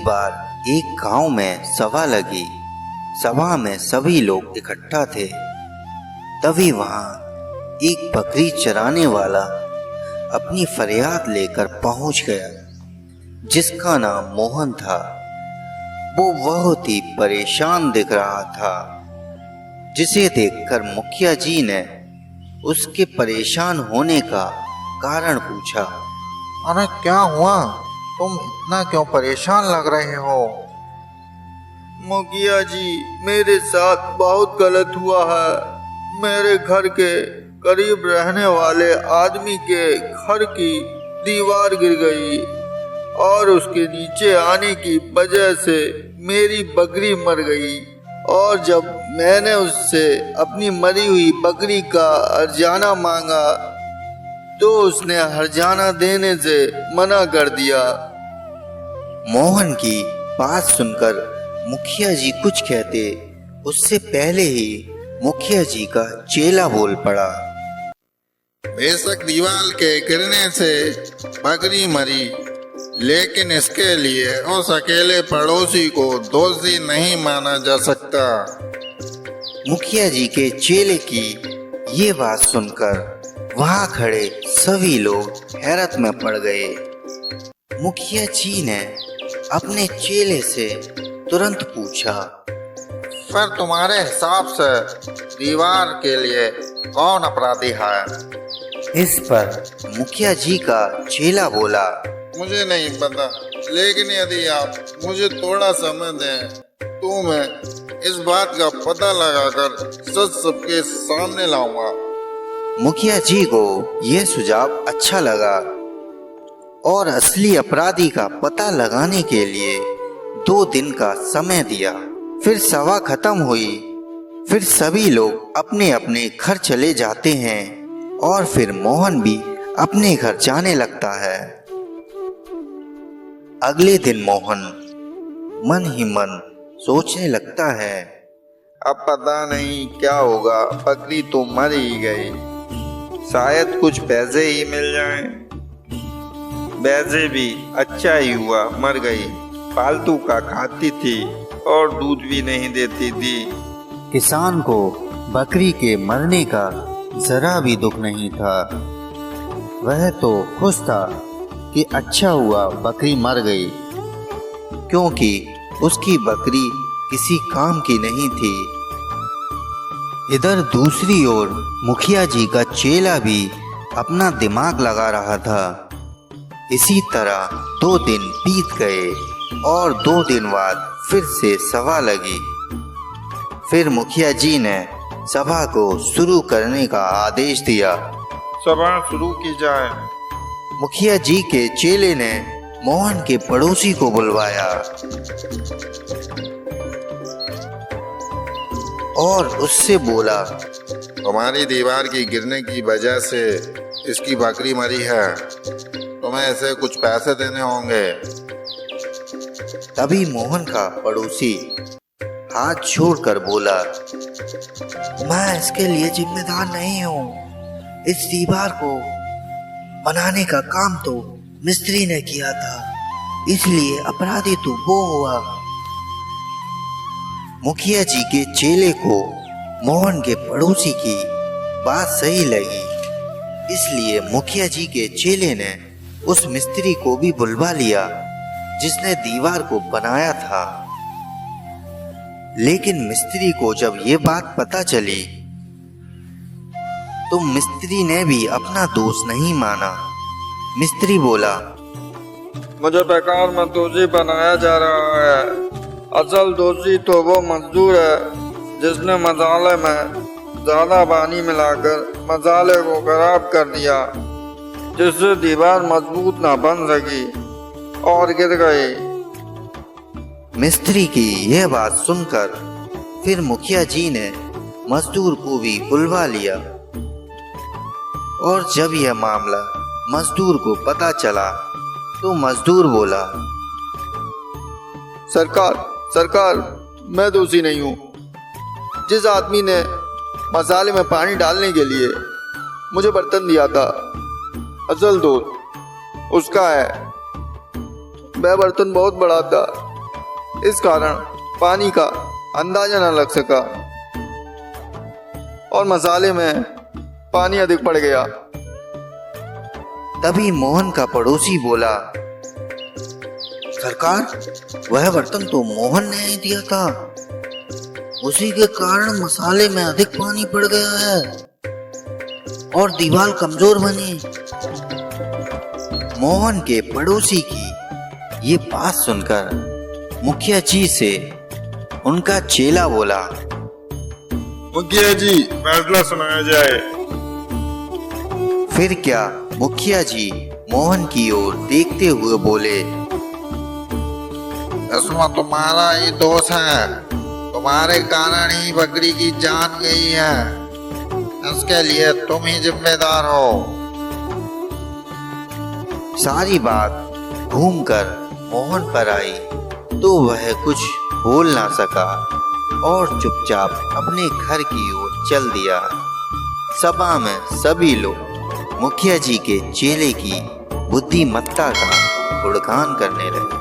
एक बार एक गांव में सभा लगी। सभा में सभी लोग इकट्ठा थे। तभी वहां एक बकरी चराने वाला अपनी फरियाद लेकर पहुंच गया, जिसका नाम मोहन था। वो बहुत ही परेशान दिख रहा था, जिसे देखकर मुखिया जी ने उसके परेशान होने का कारण पूछा। अरे क्या हुआ, तुम इतना क्यों परेशान लग रहे हो? मुखिया जी, मेरे साथ बहुत गलत हुआ है। मेरे घर के करीब रहने वाले आदमी के घर की दीवार गिर गई और उसके नीचे आने की वजह से मेरी बकरी मर गई। और जब मैंने उससे अपनी मरी हुई बकरी का हर्जाना मांगा तो उसने हर्जाना देने से मना कर दिया। मोहन की बात सुनकर मुखिया जी कुछ कहते उससे पहले ही मुखिया जी का चेला बोल पड़ा। बेशक दीवार के गिरने से बकरी मरी, लेकिन इसके लिए उस अकेले पड़ोसी को दोषी नहीं माना जा सकता। मुखिया जी के चेले की ये बात सुनकर वहां खड़े सभी लोग हैरत में पड़ गए। मुखिया जी ने अपने चेले से तुरंत पूछा, पर तुम्हारे हिसाब से दीवार के लिए कौन अपराधी है? इस पर मुखिया जी का चेला बोला, मुझे नहीं पता, लेकिन यदि आप मुझे थोड़ा समय दें तो मैं इस बात का पता लगाकर सच सबके सामने लाऊंगा। मुखिया जी को यह सुझाव अच्छा लगा और असली अपराधी का पता लगाने के लिए 2 दिन का समय दिया। फिर सभा खत्म हुई। फिर सभी लोग अपने अपने घर चले जाते हैं और फिर मोहन भी अपने घर जाने लगता है। अगले दिन मोहन मन ही मन सोचने लगता है, अब पता नहीं क्या होगा, बकरी तो मर ही गई, शायद कुछ पैसे ही मिल जाएं। वैसे भी अच्छा ही हुआ मर गई, फालतू का खाती थी और दूध भी नहीं देती थी। किसान को बकरी के मरने का जरा भी दुख नहीं था। वह तो खुश था कि अच्छा हुआ बकरी मर गई, क्योंकि उसकी बकरी किसी काम की नहीं थी। इधर दूसरी ओर मुखिया जी का चेला भी अपना दिमाग लगा रहा था। इसी तरह 2 दिन बीत गए और 2 दिन बाद फिर से सभा लगी। फिर मुखिया जी ने सभा को शुरू करने का आदेश दिया। सभा शुरू की जाए। मुखिया जी के चेले ने मोहन के पड़ोसी को बुलवाया और उससे बोला, तुम्हारी दीवार की गिरने की वजह से इसकी बकरी मरी है, तुम्हें इसे कुछ पैसे देने होंगे। तभी मोहन का पड़ोसी हाथ जोड़कर बोला, मैं इसके लिए जिम्मेदार नहीं हूँ। इस दीवार को बनाने का काम तो मिस्त्री ने किया था, इसलिए अपराधी तो वो हुआ। मुखिया जी के चेले को मोहन के पड़ोसी की बात सही लगी, इसलिए मुखिया जी के चेले ने उस मिस्त्री को भी बुलवा लिया जिसने दीवार को बनाया था। लेकिन मिस्त्री को जब ये बात पता चली तो मिस्त्री ने भी अपना दोष नहीं माना। मिस्त्री बोला, मुझे बेकार में दोषी बनाया जा रहा है। असल दोषी तो वो मजदूर है जिसने मसाले में ज्यादा पानी मिलाकर मसाले को खराब कर दिया, जिससे दीवार मजबूत ना बन सकी और गिर गई। मिस्त्री की यह बात सुनकर फिर मुखिया जी ने मजदूर को भी बुलवा लिया और जब यह मामला मजदूर को पता चला तो मजदूर बोला, सरकार, मैं दोषी नहीं हूँ। जिस आदमी ने मसाले में पानी डालने के लिए मुझे बर्तन दिया था, असल दोस्त उसका है। वह बर्तन बहुत बड़ा था इस कारण पानी का अंदाजा न लग सका और मसाले में पानी अधिक पड़ गया। तभी मोहन का पड़ोसी बोला, सरकार, वह बर्तन तो मोहन ने ही दिया था, उसी के कारण मसाले में अधिक पानी पड़ गया है और दीवार कमजोर बनी। मोहन के पड़ोसी की ये बात सुनकर मुखिया जी से उनका चेला बोला, मुखिया जी, फैसला सुनाया जाए। फिर क्या मुखिया जी मोहन की ओर देखते हुए बोले, इसमें तुम्हारा ही दोष है, तुम्हारे कारण ही बकरी की जान गई है, इसके लिए तुम ही जिम्मेदार हो। सारी बात घूमकर मोहन पर आई तो वह कुछ बोल ना सका और चुपचाप अपने घर की ओर चल दिया। सभा में सभी लोग मुखिया जी के चेले की बुद्धिमत्ता का गुणगान करने लगे।